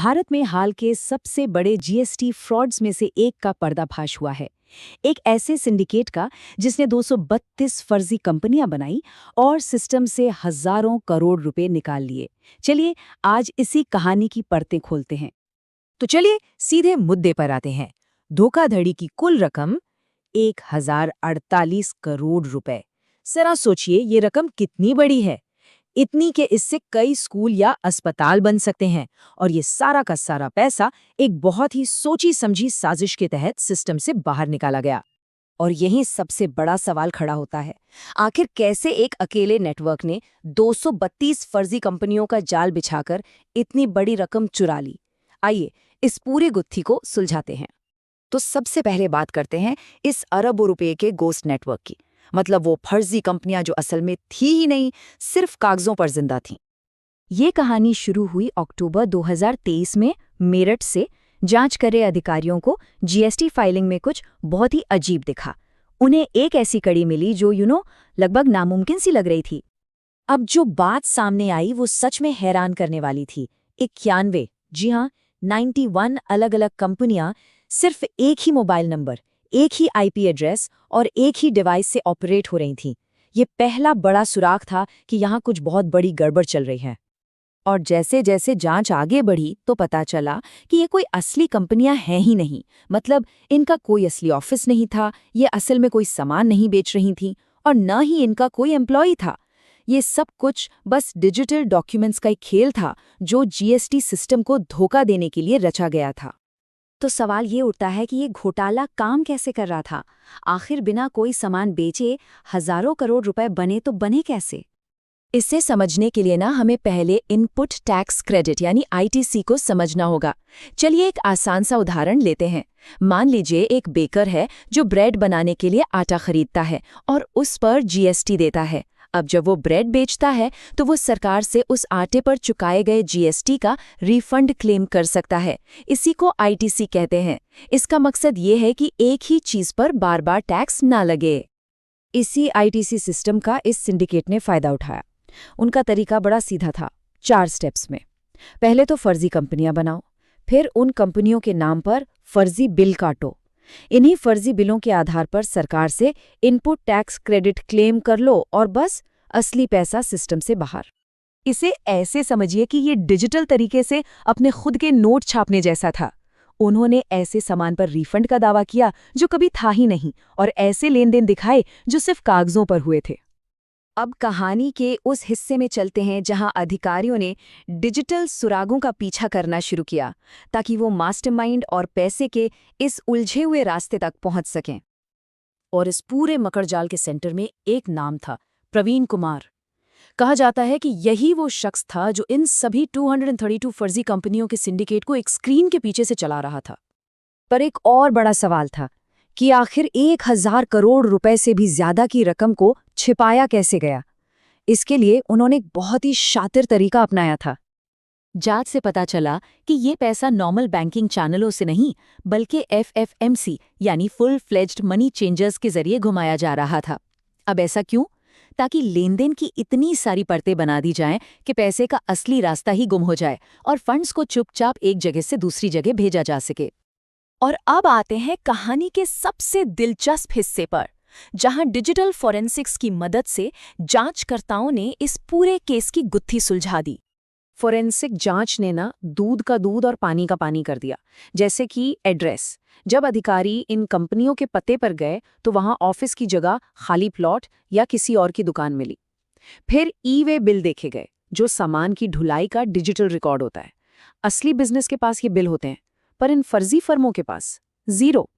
भारत में हाल के सबसे बड़े जीएसटी फ्रॉड्स में से एक का पर्दाफाश हुआ है। एक ऐसे सिंडिकेट का जिसने 232 फर्जी कंपनियां बनाई और सिस्टम से हजारों करोड़ रुपए निकाल लिए। चलिए आज इसी कहानी की परतें खोलते हैं। तो चलिए सीधे मुद्दे पर आते हैं। धोखाधड़ी की कुल रकम 1048 करोड़ रुपए। जरा सोचिए ये रकम कितनी बड़ी है। इतनी के इससे कई स्कूल या अस्पताल बन सकते हैं, और ये सारा का सारा पैसा एक बहुत ही सोची समझी साजिश के तहत सिस्टम से बाहर निकाला गया। और यही सबसे बड़ा सवाल खड़ा होता है, आखिर कैसे एक अकेले नेटवर्क ने 232 फर्जी कंपनियों का जाल बिछाकर इतनी बड़ी रकम चुरा ली। आइए इस पूरी गुत्थी को सुलझाते हैं। तो सबसे पहले बात करते हैं इस अरबों रुपए के गोस्ट नेटवर्क की, मतलब वो फर्जी कंपनियां जो असल में थी ही नहीं, सिर्फ कागजों पर जिंदा थीं। ये कहानी शुरू हुई अक्टूबर 2023 में मेरठ से। जांच करे अधिकारियों को जीएसटी फाइलिंग में कुछ बहुत ही अजीब दिखा। उन्हें एक ऐसी कड़ी मिली जो लगभग नामुमकिन सी लग रही थी। अब जो बात सामने आई वो सच में हैरान करने वाली थी। 91, जी हाँ 91 अलग अलग कंपनियां सिर्फ एक ही मोबाइल नंबर, एक ही आईपी एड्रेस और एक ही डिवाइस से ऑपरेट हो रही थीं। ये पहला बड़ा सुराग था कि यहाँ कुछ बहुत बड़ी गड़बड़ चल रही है। और जैसे जैसे जांच आगे बढ़ी तो पता चला कि ये कोई असली कंपनियां हैं ही नहीं। मतलब इनका कोई असली ऑफिस नहीं था, ये असल में कोई सामान नहीं बेच रही थीं, और न ही इनका कोई एम्प्लॉई था। ये सब कुछ बस डिजिटल डॉक्यूमेंट्स का एक खेल था जो जीएसटी सिस्टम को धोखा देने के लिए रचा गया था। तो सवाल ये उठता है कि ये घोटाला काम कैसे कर रहा था? आखिर बिना कोई सामान बेचे हजारों करोड़ रुपए बने तो बने कैसे? इसे समझने के लिए हमें पहले इनपुट टैक्स क्रेडिट यानी आईटीसी को समझना होगा। चलिए एक आसान सा उदाहरण लेते हैं। मान लीजिए एक बेकर है जो ब्रेड बनाने के लिए आटा खरीदता है और उस पर जीएसटी देता है। अब जब वो ब्रेड बेचता है तो वो सरकार से उस आटे पर चुकाए गए जीएसटी का रिफंड क्लेम कर सकता है। इसी को आईटीसी कहते हैं। इसका मकसद ये है कि एक ही चीज पर बार बार टैक्स ना लगे। इसी आईटीसी सिस्टम का इस सिंडिकेट ने फायदा उठाया। उनका तरीका बड़ा सीधा था, 4 स्टेप्स में। पहले तो फर्जी कंपनियां बनाओ, फिर उन कंपनियों के नाम पर फर्जी बिल काटो। इन्हीं फर्जी बिलों के आधार पर सरकार से इनपुट टैक्स क्रेडिट क्लेम कर लो और बस असली पैसा सिस्टम से बाहर। इसे ऐसे समझिए कि ये डिजिटल तरीके से अपने खुद के नोट छापने जैसा था। उन्होंने ऐसे सामान पर रिफंड का दावा किया जो कभी था ही नहीं, और ऐसे लेन देन दिखाए जो सिर्फ कागजों पर हुए थे। अब कहानी के उस हिस्से में चलते हैं जहां अधिकारियों ने डिजिटल सुरागों का पीछा करना शुरू किया ताकि वो मास्टरमाइंड और पैसे के इस उलझे हुए रास्ते तक पहुंच सकें। और इस पूरे मकड़जाल के सेंटर में एक नाम था, प्रवीण कुमार। कहा जाता है कि यही वो शख्स था जो इन सभी 232 फर्जी कंपनियों के सिंडिकेट को एक स्क्रीन के पीछे से चला रहा था। पर एक और बड़ा सवाल था कि आखिर 1000 करोड़ रुपए से भी ज्यादा की रकम को छिपाया कैसे गया। इसके लिए उन्होंने एक बहुत ही शातिर तरीका अपनाया था। जांच से पता चला कि ये पैसा नॉर्मल बैंकिंग चैनलों से नहीं, बल्कि एफएफएमसी यानी फुल फ्लेज्ड मनी चेंजर्स के जरिए घुमाया जा रहा था। अब ऐसा क्यों? ताकि लेन देन की इतनी सारी परतें बना दी जाएं कि पैसे का असली रास्ता ही गुम हो जाए और फंड्स को चुपचाप एक जगह से दूसरी जगह भेजा जा सके। और अब आते हैं कहानी के सबसे दिलचस्प हिस्से पर, जहां डिजिटल फोरेंसिक्स की मदद से जांचकर्ताओं ने इस पूरे केस की गुत्थी सुलझा दी। फोरेंसिक जांच ने दूध का दूध और पानी का पानी कर दिया। जैसे कि एड्रेस, जब अधिकारी इन कंपनियों के पते पर गए तो वहां ऑफिस की जगह खाली प्लॉट या किसी और की दुकान मिली। फिर ई-वे बिल देखे गए, जो सामान की ढुलाई का डिजिटल रिकॉर्ड होता है। असली बिजनेस के पास ये बिल होते हैं, पर इन फर्जी फर्मों के पास जीरो।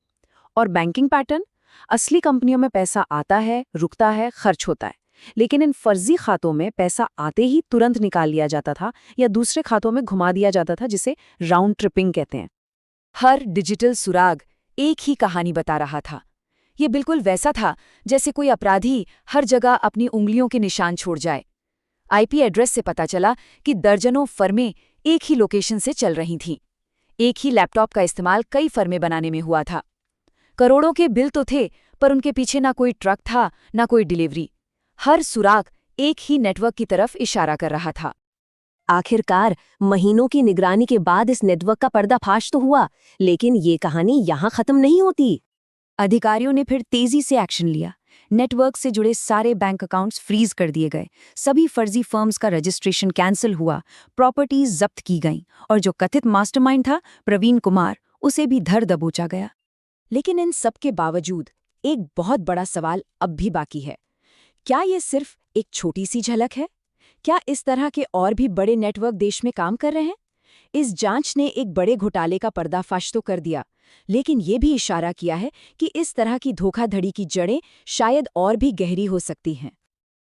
और बैंकिंग पैटर्न, असली कंपनियों में पैसा आता है, रुकता है, खर्च होता है, लेकिन इन फर्जी खातों में पैसा आते ही तुरंत निकाल लिया जाता था या दूसरे खातों में घुमा दिया जाता था, जिसे राउंड ट्रिपिंग कहते हैं। हर डिजिटल सुराग एक ही कहानी बता रहा था। ये बिल्कुल वैसा था जैसे कोई अपराधी हर जगह अपनी उंगलियों के निशान छोड़ जाए। आईपी एड्रेस से पता चला कि दर्जनों फर्में एक ही लोकेशन से चल रही थीं। एक ही लैपटॉप का इस्तेमाल कई फर्में बनाने में हुआ था। करोड़ों के बिल तो थे, पर उनके पीछे ना कोई ट्रक था, ना कोई डिलीवरी। हर सुराग एक ही नेटवर्क की तरफ इशारा कर रहा था। आखिरकार महीनों की निगरानी के बाद इस नेटवर्क का पर्दाफाश तो हुआ, लेकिन ये कहानी यहाँ खत्म नहीं होती। अधिकारियों ने फिर तेजी से एक्शन लिया। नेटवर्क से जुड़े सारे बैंक अकाउंट्स फ्रीज कर दिए गए, सभी फर्जी फर्म्स का रजिस्ट्रेशन कैंसिल हुआ, प्रॉपर्टीज जब्त की गईं और जो कथित मास्टरमाइंड था प्रवीण कुमार, उसे भी धर दबोचा गया। लेकिन इन सब के बावजूद एक बहुत बड़ा सवाल अब भी बाकी है। क्या ये सिर्फ एक छोटी सी झलक है? क्या इस तरह के और भी बड़े नेटवर्क देश में काम कर रहे हैं? इस जांच ने एक बड़े घोटाले का पर्दाफाश तो कर दिया, लेकिन ये भी इशारा किया है कि इस तरह की धोखाधड़ी की जड़ें शायद और भी गहरी हो सकती हैं।